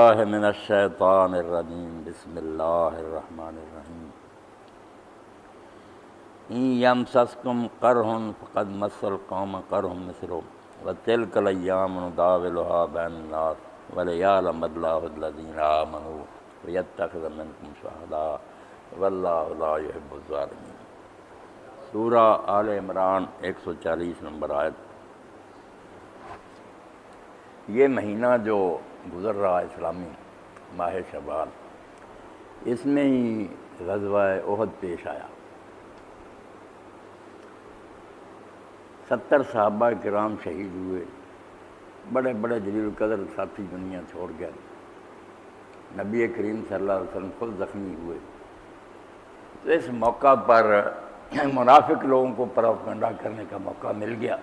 اللہ من الشیطان الرجیم بسم اللہ الرحمن الرحیم ان یمسسکم قرح فقد مس القوم قرح مثلہ وتلک الایام نداولها بین الناس ولیعلم اللہ الذین آمنوا ویتخذ منکم شہداء واللہ لا یحب الظالمین۔ سورہ آل عمران 140 نمبر آیت۔ یہ مہینہ جو گزر رہا ہے اسلامی ماہ شوال، اس میں ہی غزوہ احد پیش آیا۔ 70 صحابہ کرام شہید ہوئے، بڑے بڑے جلیل القدر ساتھی دنیا چھوڑ گئے، نبی کریم صلی اللہ علیہ وسلم خود زخمی ہوئے۔ تو اس موقع پر منافق لوگوں کو پروپیگنڈا کرنے کا موقع مل گیا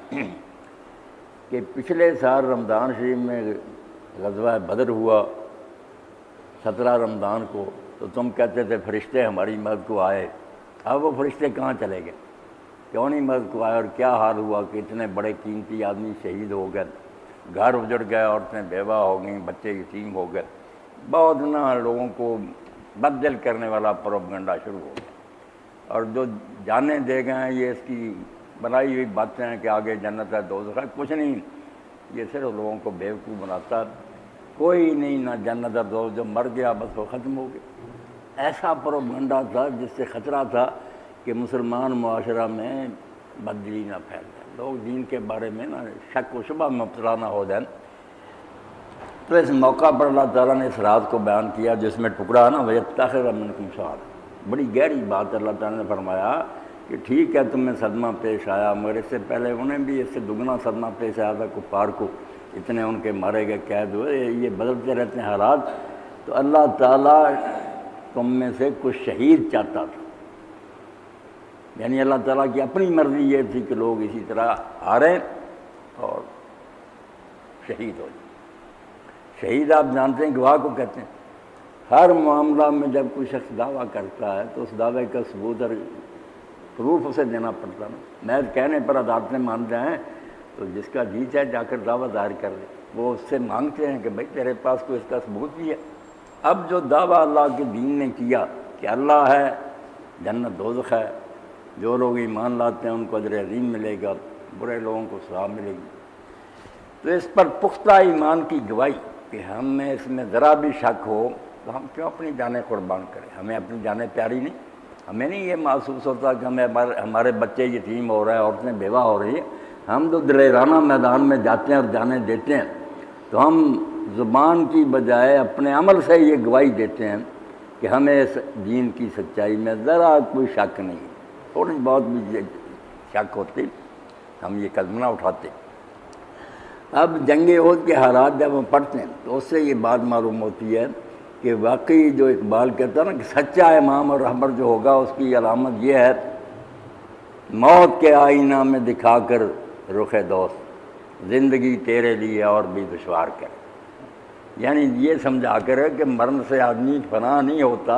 کہ پچھلے سال رمضان شریف میں غزوہ بدر ہوا 17 رمضان کو، تو تم کہتے تھے فرشتے ہماری مدد کو آئے، اب وہ فرشتے کہاں چلے گئے؟ کیوں نہیں مدد کو آئے؟ اور کیا حال ہوا کہ اتنے بڑے قیمتی آدمی شہید ہو گئے، گھر اجڑ گئے، عورتیں بیوہ ہو گئیں، بچے یتیم ہو گئے۔ بہت لوگوں کو بددل کرنے والا پروپیگنڈا شروع ہو گیا، اور جو جانیں دے گئے ہیں یہ اس کی بنائی ہوئی باتیں ہیں کہ آگے جنت ہے دوزخ ہے، کچھ نہیں، یہ صرف لوگوں کو بیوقوف بناتا۔ کوئی نہیں، نہ جنت ہے دوزخ، جو مر گیا بس وہ ختم ہو گیا۔ ایسا پروپیگنڈا تھا جس سے خطرہ تھا کہ مسلمان معاشرہ میں بددلی نہ پھیل جائے، لوگ دین کے بارے میں نہ شک و شبہ میں مبتلا نہ ہو جائیں۔ تو اس موقع پر اللہ تعالیٰ نے اس رات کو بیان کیا جس میں ٹکڑا ہے نا وَيَتَّخِذَ مِنْكُمْ شُهَدَاءَ، بڑی گہری بات اللہ تعالیٰ نے فرمایا کہ ٹھیک ہے تمہیں صدمہ پیش آیا، مگر اس سے پہلے انہیں بھی اس سے دگنا صدمہ پیش آیا تھا کفار کو، اتنے ان کے مارے گئے، قید ہوئے، یہ بدلتے رہتے ہیں حالات۔ تو اللہ تعالیٰ تم میں سے کچھ شہید چاہتا تھا، یعنی اللہ تعالیٰ کی اپنی مرضی یہ تھی کہ لوگ اسی طرح ہاریں اور شہید ہو جائیں۔ شہید آپ جانتے ہیں گواہ کو کہتے ہیں۔ ہر معاملہ میں جب کوئی شخص دعویٰ کرتا ہے تو اس دعوے کا ثبوت اور پروف اسے دینا پڑتا ہے۔ میں کہنے پر عدالتیں مانتے ہیں تو جس کا جی چاہے جا کر دعویٰ ظاہر کر دے، وہ اس سے مانگتے ہیں کہ بھائی تیرے پاس کوئی اس کا ثبوت بھی ہے۔ اب جو دعویٰ اللہ کے دین نے کیا کہ اللہ ہے، جنت دوزخ ہے، جو لوگ ایمان لاتے ہیں ان کو اجر عظیم ملے گا، برے لوگوں کو سزا ملے گی، تو اس پر پختہ ایمان کی گواہی کہ ہمیں اس میں ذرا بھی شک ہو تو ہم کیوں اپنی جانیں قربان کریں؟ ہمیں اپنی جانیں پیاری نہیں؟ ہمیں نہیں یہ محسوس ہوتا کہ ہمارے بچے یتیم ہو رہے ہیں، عورتیں بیوہ ہو رہی ہیں؟ ہم تو دلیرانہ میدان میں جاتے ہیں اور جانیں دیتے ہیں، تو ہم زبان کی بجائے اپنے عمل سے یہ گواہی دیتے ہیں کہ ہمیں اس دین کی سچائی میں ذرا کوئی شک نہیں، تھوڑی بہت بھی شک ہوتی ہم یہ قدم نہ اٹھاتے۔ اب جنگ احد کے حالات جب ہم پڑھتے ہیں تو اس سے یہ بات معلوم ہوتی ہے کہ واقعی جو اقبال کہتا ہے نا کہ سچا امام اور رہبر جو ہوگا اس کی علامت یہ ہے، موت کے آئینہ میں دکھا کر رخ دوست، زندگی تیرے لیے اور بھی دشوار کر، یعنی یہ سمجھا کر کہ مرن سے آدمی فنا نہیں ہوتا،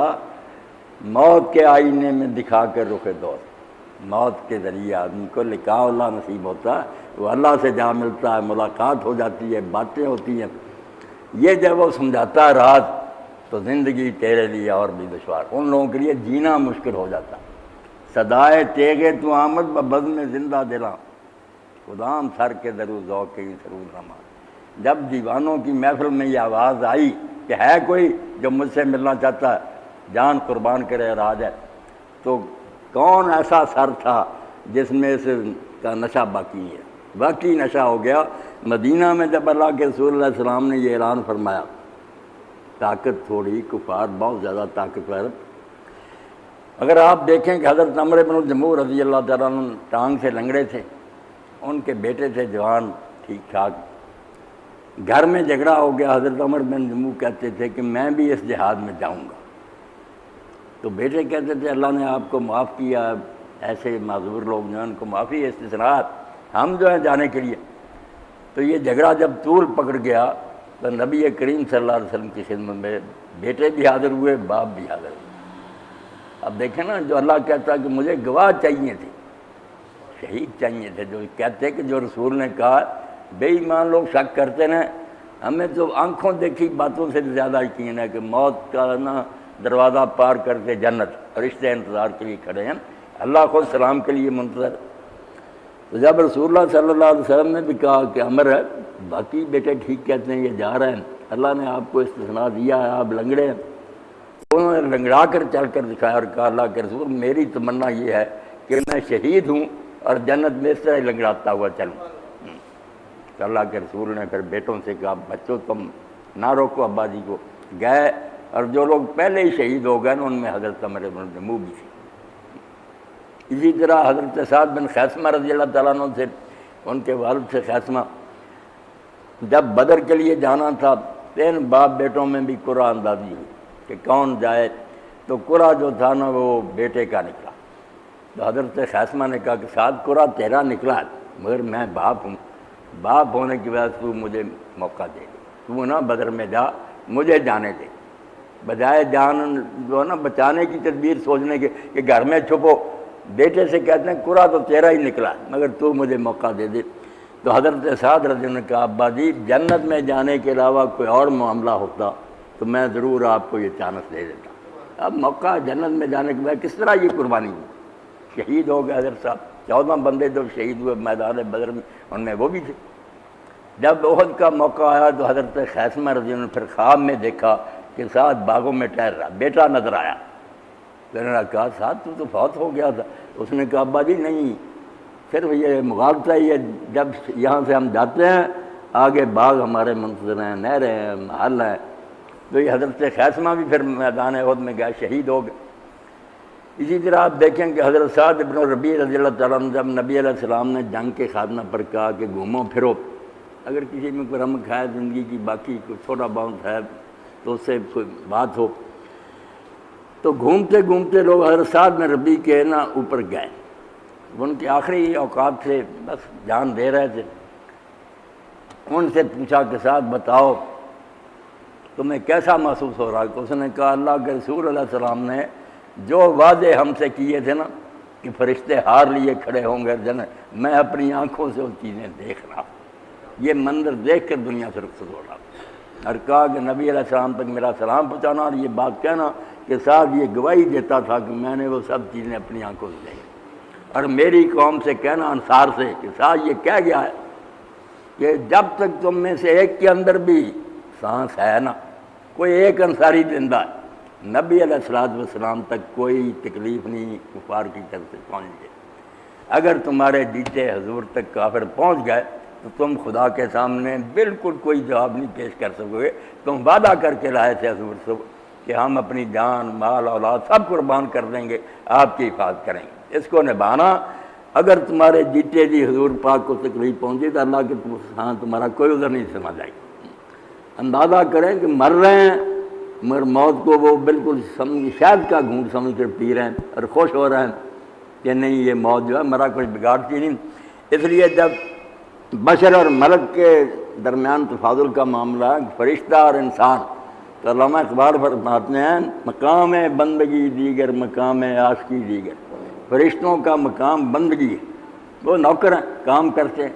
موت کے آئینے میں دکھا کر رخ دوست، موت کے ذریعے آدمی کو لقاء اللہ نصیب ہوتا ہے، وہ اللہ سے جا ملتا ہے، ملاقات ہو جاتی ہے، باتیں ہوتی ہیں۔ یہ جب وہ سمجھاتا ہے رات تو زندگی تیرے لیے اور بھی دشوار، ان لوگوں کے لیے جینا مشکل ہو جاتا۔ صدائے تیغے تو آمد ببزم زندہ دلاں، خدام سر کے درو ذوق کی سرود رما۔ جب دیوانوں کی محفل میں یہ آواز آئی کہ ہے کوئی جو مجھ سے ملنا چاہتا ہے، جان قربان کرے اور آ جائے، تو کون ایسا سر تھا جس میں اس کا نشہ باقی ہے؟ باقی نشہ ہو گیا۔ مدینہ میں جب اللہ کے رسول علیہ السلام نے یہ اعلان فرمایا، طاقت تھوڑی، کفار بہت زیادہ طاقتور۔ اگر آپ دیکھیں کہ حضرت عمر بن الجموح رضی اللہ تعالیٰ عنہ ٹانگ سے لنگڑے تھے، ان کے بیٹے تھے جوان ٹھیک ٹھاک، گھر میں جھگڑا ہو گیا، حضرت عمر بن الجموح کہتے تھے کہ میں بھی اس جہاد میں جاؤں گا، تو بیٹے کہتے تھے اللہ نے آپ کو معاف کیا، ایسے معذور لوگ جو ہیں ان کو معافی ہے، استثناءات، ہم جو ہیں جانے کے لیے۔ تو یہ جھگڑا جب طول پکڑ گیا تو نبی کریم صلی اللہ علیہ وسلم کی خدمت میں بیٹے بھی حاضر ہوئے، باپ بھی حاضر ہوئے۔ اب دیکھیں نا، جو اللہ کہتا کہ مجھے گواہ چاہیے تھے، شہید چاہیے تھے، جو کہتے کہ جو رسول نے کہا بے ایمان لوگ شک کرتے ہیں ہمیں تو آنکھوں دیکھی باتوں سے زیادہ یقین ہے کہ موت کا نا دروازہ پار کر کے جنت، رشتے انتظار کے لیے کھڑے ہیں، اللہ خود سلام کے لیے منتظر۔ تو جب رسول اللہ صلی اللہ علیہ وسلم نے بھی کہا کہ امر ہے، باقی بیٹے ٹھیک کہتے ہیں یہ جا رہے ہیں، اللہ نے آپ کو استثناء دیا ہے، آپ لنگڑے ہیں، انہوں نے لنگڑا کر چل کر دکھایا اور کہا اللہ کے رسول میری تمنا یہ ہے کہ میں شہید ہوں اور جنت میں اس طرح لنگڑاتا ہوا چلوں۔ تو اللہ کے رسول نے پھر بیٹوں سے کہا بچوں تم نہ روکو ابا جی کو، گئے، اور جو لوگ پہلے ہی شہید ہو گئے نا ان میں حضرت عمر بن جموح بھی تھی۔ اسی طرح حضرت سعد بن خیثمہ رضی اللہ تعالیٰ عنہ سے، ان کے والد سے خیثمہ، جب بدر کے لیے جانا تھا 3 باپ بیٹوں میں بھی قرعہ اندازی ہوئی کہ کون جائے، تو قرعہ جو تھا نا وہ بیٹے کا نکلا۔ تو حضرت خیثمہ نے کہا کہ سعد قرعہ تیرا نکلا ہے، مگر میں باپ ہوں، باپ ہونے کی وجہ سے تو مجھے موقع دے دے، تو نا بدر میں جا، مجھے جانے دے، بجائے جان جو ہے نا بچانے کی تدبیر سوچنے کے کہ گھر میں چھپو، بیٹے سے کہتے ہیں قرعہ تو تیرا ہی نکلا مگر تو مجھے موقع دے دے۔ تو حضرت سعد رضی اللہ عنہ نے کہا ابا جی جنت میں جانے کے علاوہ کوئی اور معاملہ ہوتا تو میں ضرور آپ کو یہ چانس دے دیتا، اب موقع جنت میں جانے کے بعد کس طرح یہ قربانی ہوئی؟ شہید ہو گئے حضرت صاحب، 14 بندے جو شہید ہوئے میدان بدر میں، ان میں وہ بھی تھے۔ جب احد کا موقع آیا تو حضرت خیثمہ رضی اللہ عنہ نے پھر خواب میں دیکھا کہ سعد باغوں میں ٹہل رہا، بیٹا نظر آیا۔ میں نے کہا سعد تو فوت ہو گیا تھا۔ اس نے کہا ابا جی نہیں، صرف یہ مغالطہ ہی ہے، جب یہاں سے ہم جاتے ہیں آگے باغ ہمارے منتظر ہیں، نہریں ہیں، محل ہیں۔ تو یہ حضرت خیثمہ بھی پھر میدان احد میں گئے، شہید ہو گئے۔ اسی طرح آپ دیکھیں کہ حضرت سعد بن ربیع رضی اللہ تعالیٰ عنہ جب نبی علیہ السلام نے جنگ کے خاتمہ پر کہا کہ گھومو پھرو، اگر کسی میں کوئی رمق ہے زندگی کی، باقی کوئی چھوٹا بہت ہے تو اس سے کوئی بات ہو، تو گھومتے گھومتے لوگ حضرت سعد بن ربیع کے نا اوپر گئے، ان کے آخری اوقات سے بس جان دے رہے تھے۔ ان سے پوچھا کہ سعد بتاؤ تمہیں کیسا محسوس ہو رہا ہے؟ تو اس نے کہا اللہ کے رسول علیہ السلام نے جو وعدے ہم سے کیے تھے نا کہ فرشتے ہار لیے کھڑے ہوں گے جنت، میں اپنی آنکھوں سے وہ چیزیں دیکھ رہا ہوں، یہ منظر دیکھ کر دنیا سے رخصت ہو رہا ہوں۔ اور کہا کہ نبی علیہ السلام تک میرا سلام پہنچانا اور یہ بات کہنا کہ صاحب یہ گواہی دیتا تھا کہ میں نے وہ سب چیزیں اپنی آنکھوں سے دیکھی، اور میری قوم سے کہنا انصار سے کہ صاحب یہ کہہ گیا ہے کہ جب تک تم میں سے ایک کے اندر بھی سانس ہے نا، کوئی ایک انصاری زندہ ہے، نبی علیہ السلام تک کوئی تکلیف نہیں کفار کی طرف سے پہنچ گئی۔ اگر تمہارے جیتے حضور تک کافر پہنچ گئے تو تم خدا کے سامنے بالکل کوئی جواب نہیں پیش کر سکو گے۔ تم وعدہ کر کے لائے تھے حضور سے کہ ہم اپنی جان مال اولاد سب قربان کر دیں گے، آپ کی حفاظت کریں گے، اس کو نبھانا۔ اگر تمہارے جیتے جی حضور پاک کو تکلیف پہنچی تو اللہ کے ہاں تمہارا کوئی عذر نہیں سمجھ آئی۔ اندازہ کریں کہ مر رہے ہیں مگر موت کو وہ بالکل شاید کا گھونٹ سمجھ کر پی رہے ہیں اور خوش ہو رہے ہیں کہ نہیں یہ موت جو ہے مرا کچھ بگاڑتی نہیں۔ اس لیے جب بشر اور ملک کے درمیان تفاضل کا معاملہ ہے، فرشتہ اور انسان، تو علامہ اقبال فرماتے ہیں مقام بندگی دیگر مقام عاشقی دیگر۔ فرشتوں کا مقام بندگی ہے، وہ نوکر ہیں، کام کرتے ہیں۔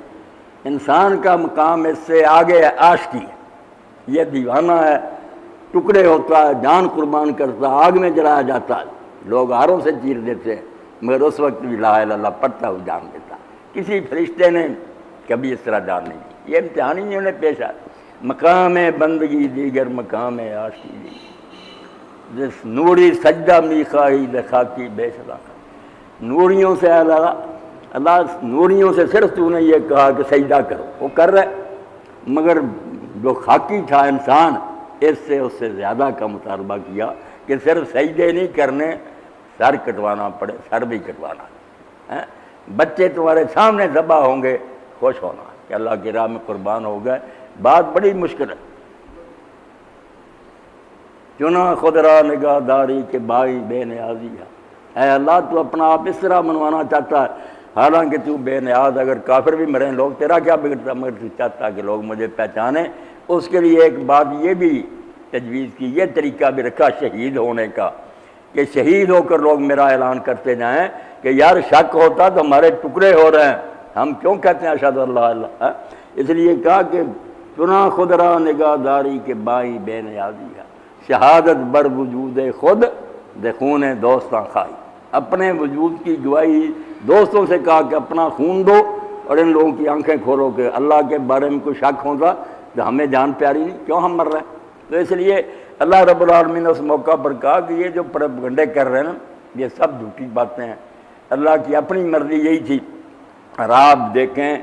انسان کا مقام اس سے آگے ہے، عاشقی ہے، یہ دیوانہ ہے، ٹکڑے ہوتا ہے، جان قربان کرتا ہے، آگ میں جلایا جاتا ہے، لوگ آروں سے چیر دیتے ہیں مگر اس وقت بھی لا الہ الا اللہ پڑھتا وہ جان دیتا۔ کسی فرشتے نے کبھی اس طرح جان نہیں دی، یہ امتحان ہی انہیں پیش آیا۔ مقام بندگی دیگر مقام عاشقی دیگر، جس نوری سجدہ می خواہی خاکی بے شلاخا۔ نوریوں سے اللہ نوریوں سے صرف تو نے یہ کہا کہ سجدہ کرو، وہ کر رہے، مگر جو خاکی تھا انسان اس سے زیادہ کا مطالبہ کیا کہ صرف سجدے نہیں کرنے، سر کٹوانا پڑے، سر بھی کٹوانا۔ بچے تمہارے سامنے ذبح ہوں گے، خوش ہونا کہ اللہ کی راہ میں قربان ہو گئے، بات بڑی مشکل ہے۔ چنا خود را نگاہ داری کے بائی بے نیازی ہے، اے اللہ تو اپنا آپ اس طرح منوانا چاہتا ہے حالانکہ تو بے نیاز، اگر کافر بھی مریں لوگ تیرا کیا بگڑتا، مگر تو چاہتا کہ لوگ مجھے پہچانیں۔ اس کے لیے ایک بات یہ بھی تجویز کی، یہ طریقہ بھی رکھا شہید ہونے کا کہ شہید ہو کر لوگ میرا اعلان کرتے جائیں کہ یار شک ہوتا تو ہمارے ٹکڑے ہو رہے ہیں، ہم کیوں کہتے ہیں اشہد اللہ اللہ۔ اس لیے کہا کہ چنا خود را نگاہ داری کے بائیں بے نیازی ہے، شہادت بر وجود خود دے خون دوستاں خائی، اپنے وجود کی گواہی دوستوں سے کہا کہ اپنا خون دو، اور ان لوگوں کی آنکھیں کھولو کہ اللہ کے بارے میں کوئی شک ہوتا تو ہمیں جان پیاری نہیں، کیوں ہم مر رہے ہیں؟ تو اس لیے اللہ رب العالمین نے اس موقع پر کہا کہ یہ جو پروپیگنڈے کر رہے ہیں نا، یہ سب جھوٹی باتیں ہیں، اللہ کی اپنی مرضی یہی تھی۔ اور آپ دیکھیں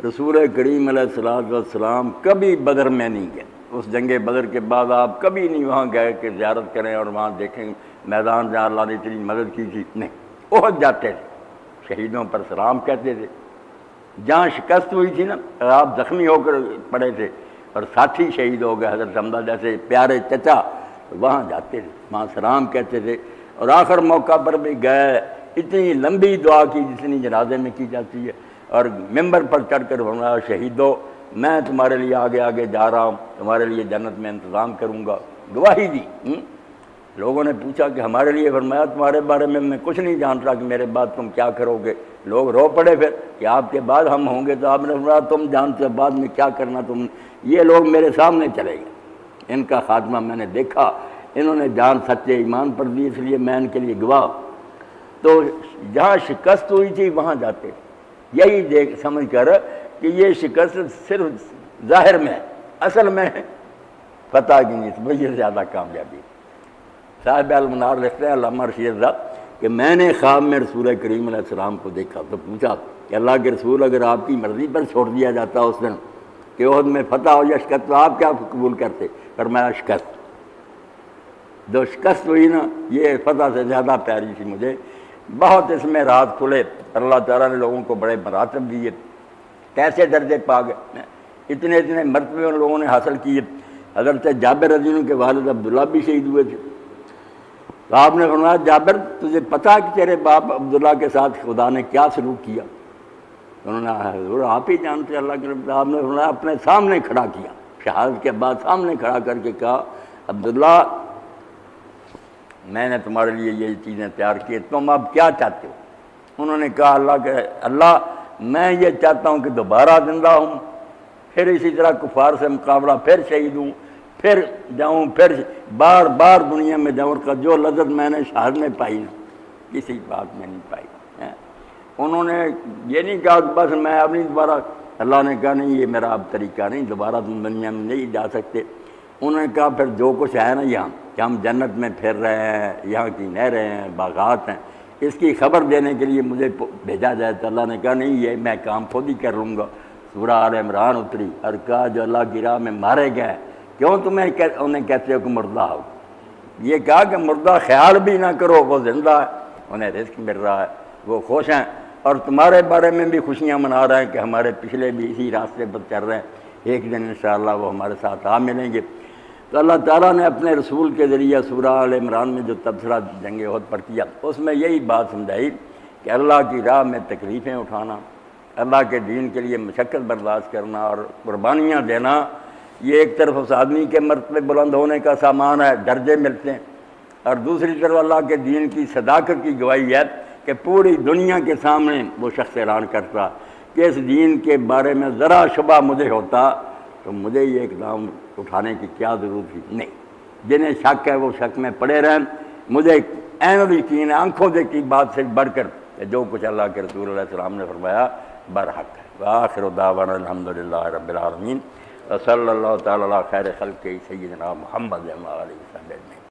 رسول کریم علیہ السلام کبھی بدر میں نہیں گئے، اس جنگ بدر کے بعد آپ کبھی نہیں وہاں گئے کہ زیارت کریں اور وہاں دیکھیں میدان جہاں اللہ نے اتنی مدد کی تھی، نہیں، احد جاتے تھے، شہیدوں پر سلام کہتے تھے، جہاں شکست ہوئی تھی نا، آپ زخمی ہو کر پڑے تھے اور ساتھی شہید ہو گئے حضرت حمزہ جیسے پیارے چچا، وہاں جاتے تھے، وہاں سلام کہتے تھے، اور آخر موقع پر بھی گئے، اتنی لمبی دعا کی جتنی جنازے میں کی جاتی ہے، اور ممبر پر چڑھ کر فرمایا شہیدو میں تمہارے لیے آگے آگے جا رہا ہوں، تمہارے لیے جنت میں انتظام کروں گا، گواہی دی۔ لوگوں نے پوچھا کہ ہمارے لیے، فرمایا تمہارے بارے میں کچھ نہیں جانتا کہ میرے بعد تم کیا کرو گے۔ لوگ رو پڑے پھر کہ آپ کے بعد ہم ہوں گے، تو آپ نے فرمایا تم جانتے بعد میں کیا کرنا، تم یہ لوگ میرے سامنے چلے گئے، ان کا خاتمہ میں نے دیکھا، انہوں نے جان سچے ایمان پر دی، اس لیے میں ان کے لیے گواہ۔ تو جہاں شکست ہوئی تھی وہاں جاتے، یہی دیکھ سمجھ کر کہ یہ شکست صرف ظاہر میں ہے، اصل میں فتح کی نسبت یہ زیادہ کامیابی۔ صاحب المنار لکھتے ہیں علامہ رشید رضا کہ میں نے خواب میں رسول کریم علیہ السلام کو دیکھا تو پوچھا کہ اللہ کے رسول اگر آپ کی مرضی پر چھوڑ دیا جاتا اس دن کہ احد میں فتح ہو یا شکست، تو آپ کیا قبول کرتے؟ فرمایا شکست۔ جو شکست ہوئی نا یہ فتح سے زیادہ پیاری تھی مجھے، بہت اس میں رات کھلے، اللہ تعالیٰ نے لوگوں کو بڑے مراتب دیے، کیسے درجے پا گئے، اتنے اتنے مرتبے ان لوگوں نے حاصل کیے۔ حضرت جابر رضی اللہ عنہ کے والد عبداللہ بھی شہید ہوئے تھے، تو آپ نے فرمایا جابر تجھے پتہ کہ تیرے باپ عبداللہ کے ساتھ خدا نے کیا سلوک کیا؟ انہوں نے حضور آپ ہی جانتے اللہ کے رب۔ آپ نے فرمایا اپنے سامنے کھڑا کیا، شہادت کے بعد سامنے کھڑا کر کے کہا عبداللہ میں نے تمہارے لیے یہ چیزیں تیار کی، تم اب کیا چاہتے ہو؟ انہوں نے کہا اللہ میں یہ چاہتا ہوں کہ دوبارہ زندہ ہوں، پھر اسی طرح کفار سے مقابلہ، پھر شہید ہوں، پھر جاؤں، پھر بار بار دنیا میں جاؤں، کا جو لذت میں نے شہادت میں پائی نا کسی بات میں نہیں پائی۔ انہوں نے یہ نہیں کہا کہ بس میں اب نہیں دوبارہ، اللہ نے کہا نہیں یہ میرا اب طریقہ نہیں، دوبارہ تم دنیا میں نہیں جا سکتے۔ انہوں نے کہا پھر جو کچھ ہے نا یہاں کہ ہم جنت میں پھر رہے ہیں، یہاں کی نہریں ہیں، باغات ہیں، اس کی خبر دینے کے لیے مجھے بھیجا جائے، تو اللہ نے کہا نہیں یہ میں کام خود ہی کر لوں گا۔ سورہ آل عمران اتری اور کہا جو اللہ کی راہ میں مارے گئے کیوں تمہیں انہیں کہتے ہو کہ مردہ ہو؟ یہ کہا کہ مردہ خیال بھی نہ کرو، وہ زندہ ہے، انہیں رزق مل رہا ہے، وہ خوش ہیں، اور تمہارے بارے میں بھی خوشیاں منا رہے ہیں کہ ہمارے پچھلے بھی اسی راستے پر چل رہے ہیں، ایک دن انشاءاللہ وہ ہمارے ساتھ آ ملیں گے۔ تو اللہ تعالیٰ نے اپنے رسول کے ذریعہ سورہ آل عمران میں جو تبصرہ جنگ احد پر کیا، اس میں یہی بات سمجھائی کہ اللہ کی راہ میں تکلیفیں اٹھانا، اللہ کے دین کے لیے مشقت برداشت کرنا اور قربانیاں دینا، یہ ایک طرف اس آدمی کے مرتبے بلند ہونے کا سامان ہے، درجے ملتے ہیں، اور دوسری طرف اللہ کے دین کی صداقت کی گواہی ہے کہ پوری دنیا کے سامنے وہ شخص اعلان کرتا کہ اس دین کے بارے میں ذرا شبہ مجھے ہوتا تو مجھے یہ اقدام اٹھانے کی کیا ضرورت تھی؟ نہیں، جنہیں شک ہے وہ شک میں پڑے رہیں، مجھے عین یقین ہے، آنکھوں دیکھی بات سے بڑھ کر جو کچھ اللہ کے رسول علیہ السلام نے فرمایا برحق ہے۔ وآخر دعوانا الحمدللہ رب العالمین، وصلی اللہ تعالی علی خیر خلقہ سیدنا محمد و علیہ وسلم۔